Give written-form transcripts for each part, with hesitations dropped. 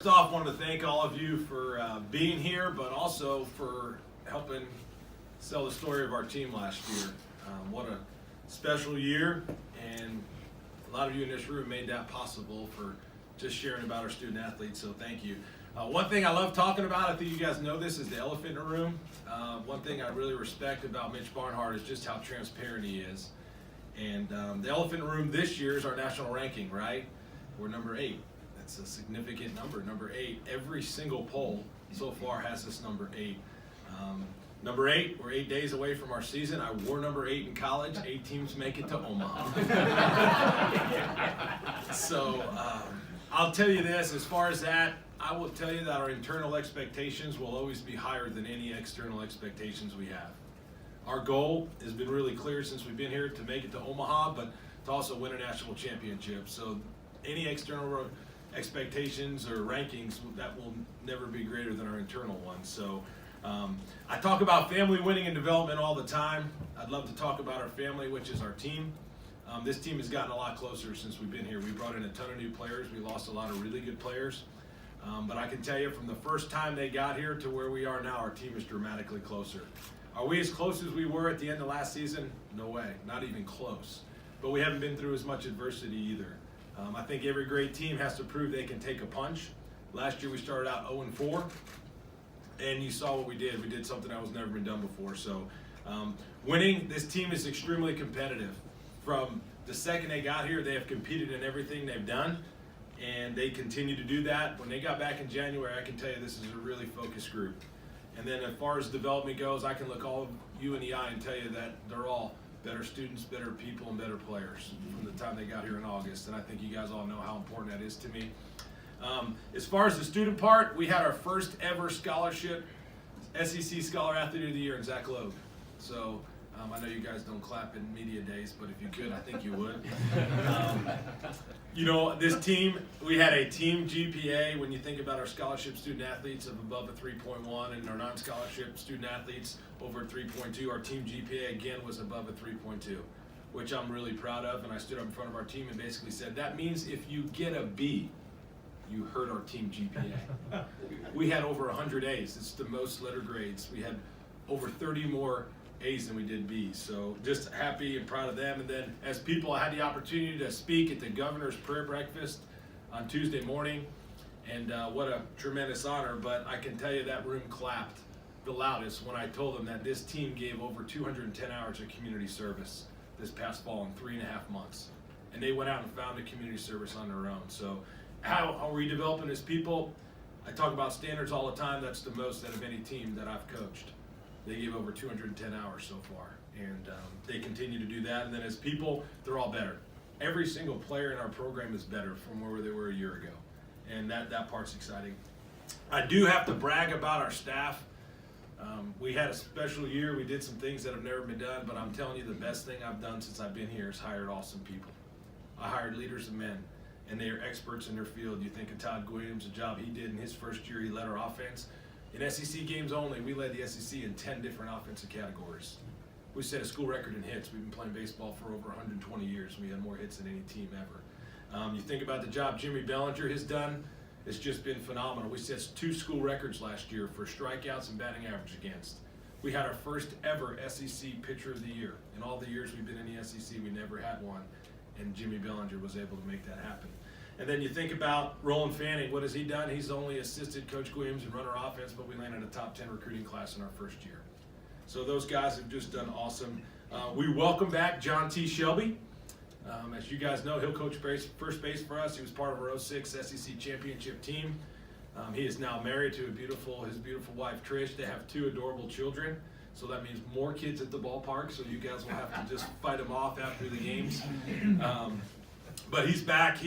First off, I want to thank all of you for being here, but also for helping sell the story of our team last year. What a special year, and a lot of you in this room made that possible for just sharing about our student athletes, so thank you. One thing I love talking about, I think you guys know this, is the elephant in the room. One thing I really respect about Mitch Barnhart is just how transparent he is. And the elephant in the room this year is our national ranking, right? We're number 8. That's a significant number 8. Every single poll so far has this number 8. Number 8, we're 8 days away from our season. I wore number 8 in college. 8 teams make it to Omaha. So I'll tell you this, as far as that, I will tell you that our internal expectations will always be higher than any external expectations we have. Our goal has been really clear since we've been here, to make it to Omaha, but to also win a national championship. So any external expectations or rankings, that will never be greater than our internal ones. So I talk about family winning and development all the time. I'd love to talk about our family, which is our team. This team has gotten a lot closer since we've been here. We brought in a ton of new players. We lost a lot of really good players. But I can tell you, from the first time they got here to where we are now, our team is dramatically closer. Are we as close as we were at the end of last season? No way, not even close. But we haven't been through as much adversity either. I think every great team has to prove they can take a punch. Last year we started out 0-4, and you saw what we did. We did something that was never been done before. So winning, this team is extremely competitive. From the second they got here, they have competed in everything they've done, and they continue to do that. When they got back in January, I can tell you this is a really focused group. And then as far as development goes, I can look all of you in the eye and tell you that they're all better students, better people, and better players from the time they got here in August. And I think you guys all know how important that is to me. As far as the student part, we had our first ever scholarship, SEC Scholar Athlete of the Year in Zach Loeb. So I know you guys don't clap in media days, but if you could, I think you would. You know, this team, we had a team GPA, when you think about our scholarship student athletes, of above a 3.1, and our non-scholarship student athletes over a 3.2. Our team GPA, again, was above a 3.2, which I'm really proud of. And I stood up in front of our team and basically said, that means if you get a B, you hurt our team GPA. We had over 100 A's. It's the most letter grades. We had over 30 more A's than we did B's. So just happy and proud of them. And then as people, I had the opportunity to speak at the governor's prayer breakfast on Tuesday morning. And what a tremendous honor. But I can tell you that room clapped the loudest when I told them that this team gave over 210 hours of community service this past fall in 3.5 months. And they went out and found a community service on their own. So how are we developing as people? I talk about standards all the time. That's the most out of any team that I've coached. They gave over 210 hours so far, and they continue to do that. And then as people, they're all better. Every single player in our program is better from where they were a year ago, and that part's exciting. I do have to brag about our staff. We had a special year. We did some things that have never been done, but I'm telling you, the best thing I've done since I've been here is hired awesome people. I hired leaders of men, and they are experts in their field. You think of Todd Williams, the job he did in his first year, he led our offense. In SEC games only, we led the SEC in 10 different offensive categories. We set a school record in hits. We've been playing baseball for over 120 years. We had more hits than any team ever. You think about the job Jimmy Bellinger has done, it's just been phenomenal. We set 2 school records last year for strikeouts and batting average against. We had our first ever SEC Pitcher of the Year. In all the years we've been in the SEC, we never had one, and Jimmy Bellinger was able to make that happen. And then you think about Roland Fanning. What has he done? He's only assisted Coach Williams and run our offense, but we landed a top 10 recruiting class in our first year. So those guys have just done awesome. We welcome back John T. Shelby. As you guys know, he'll coach first base for us. He was part of our 06 SEC championship team. He is now married to his beautiful wife, Trish. They have 2 adorable children. So that means more kids at the ballpark. So you guys will have to just fight them off after the games. But he's back.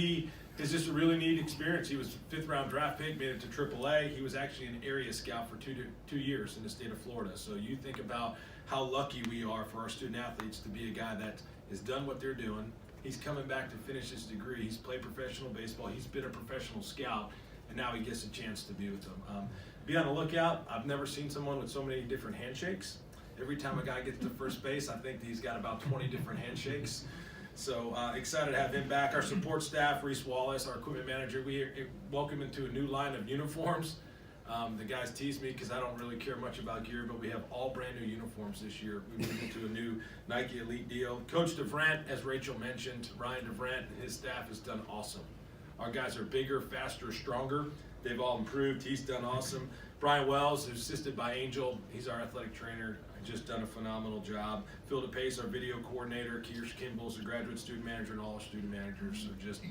It's just a really neat experience. He was a 5th-round draft pick, made it to AAA. He was actually an area scout for 2 years in the state of Florida. So you think about how lucky we are for our student athletes to be a guy that has done what they're doing. He's coming back to finish his degree. He's played professional baseball. He's been a professional scout, and now he gets a chance to be with them. Be on the lookout. I've never seen someone with so many different handshakes. Every time a guy gets to first base, I think he's got about 20 different handshakes. So excited to have him back. Our support staff, Reese Wallace, our equipment manager, we welcome him to a new line of uniforms. The guys tease me because I don't really care much about gear, but we have all brand new uniforms this year. We moved into a new Nike Elite deal. Coach DeVrent, as Rachel mentioned, Ryan DeVrent and his staff has done awesome. Our guys are bigger, faster, stronger. They've all improved. He's done awesome. Brian Wells, who's assisted by Angel, he's our athletic trainer, just done a phenomenal job. Phil DePace, our video coordinator. Kiersh Kimball's the graduate student manager, and all our student managers. So just,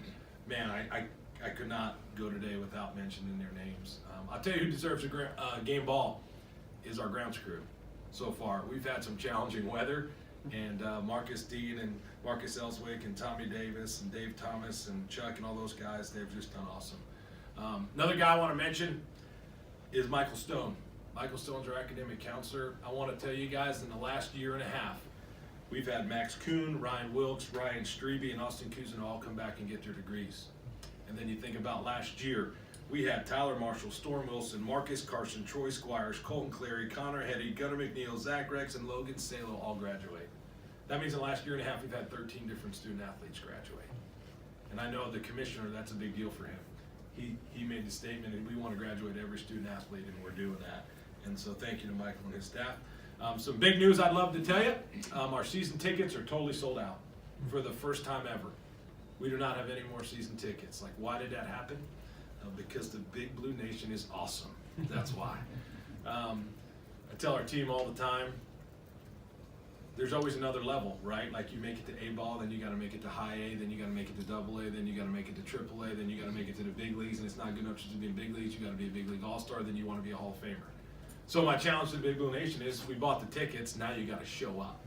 man, I could not go today without mentioning their names. I'll tell you who deserves a game ball is our grounds crew so far. We've had some challenging weather, and Marcus Dean and Marcus Ellswick and Tommy Davis and Dave Thomas and Chuck and all those guys, they've just done awesome. Another guy I want to mention is Michael Stone. Michael Stone's our academic counselor. I want to tell you guys, in the last year and a half, we've had Max Kuhn, Ryan Wilkes, Ryan Strebe, and Austin Cousin all come back and get their degrees. And then you think about last year, we had Tyler Marshall, Storm Wilson, Marcus Carson, Troy Squires, Colton Clary, Connor Hetty, Gunnar McNeil, Zach Rex, and Logan Salo all graduate. That means in the last year and a half, we've had 13 different student athletes graduate. And I know the commissioner, that's a big deal for him. He made the statement, and we want to graduate every student athlete, and we're doing that. And so thank you to Michael and his staff. Some big news I'd love to tell you. Our season tickets are totally sold out for the first time ever. We do not have any more season tickets. Like, why did that happen? Because the Big Blue Nation is awesome. That's why. I tell our team all the time, there's always another level, right? Like, you make it to A-ball, then you got to make it to high A, then you got to make it to double A, then you got to make it to triple A, then you got to make it to the big leagues, and it's not good enough just to be in big leagues. You got to be a big league all-star, then you want to be a Hall of Famer. So my challenge to the Big Blue Nation is, we bought the tickets, now you got to show up.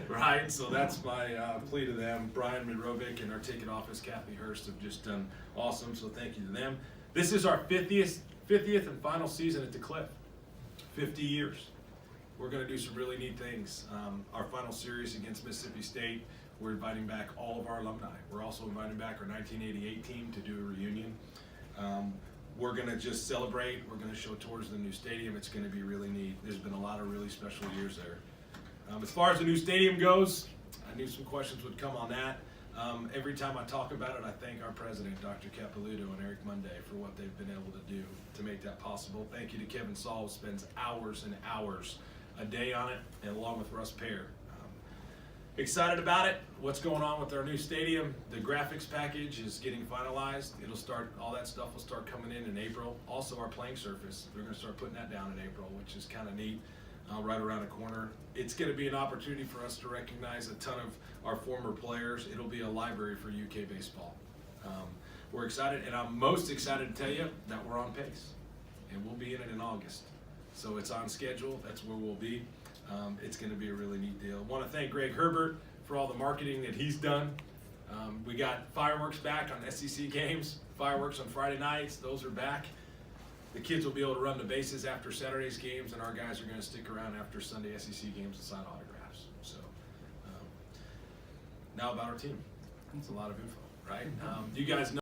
Right? So that's my plea to them. Brian Midrovic and our ticket office, Kathy Hurst, have just done awesome, so thank you to them. This is our 50th and final season at the Cliff. 50 years. We're going to do some really neat things. Our final series against Mississippi State, we're inviting back all of our alumni. We're also inviting back our 1988 team to do a reunion. We're going to just celebrate. We're going to show tours of the new stadium. It's going to be really neat. There's been a lot of really special years there. As far as the new stadium goes, I knew some questions would come on that. Every time I talk about it, I thank our president, Dr. Capilouto and Eric Monday, for what they've been able to do to make that possible. Thank you to Kevin Saul, who spends hours and hours a day on it, and along with Russ Pear. Excited about it. What's going on with our new stadium? The graphics package is getting finalized. It'll start, all that stuff will start coming in April. Also, our playing surface, they're going to start putting that down in April, which is kind of neat. Right around the corner. It's going to be an opportunity for us to recognize a ton of our former players. It'll be a library for UK baseball. We're excited, and I'm most excited to tell you that we're on pace, and we'll be in it in August. So it's on schedule. That's where we'll be. It's going to be a really neat deal. I want to thank Greg Herbert for all the marketing that he's done. We got fireworks back on SEC games. Fireworks on Friday nights. Those are back. The kids will be able to run the bases after Saturday's games, and our guys are going to stick around after Sunday SEC games and sign autographs. So now about our team. It's a lot of info, right? You guys know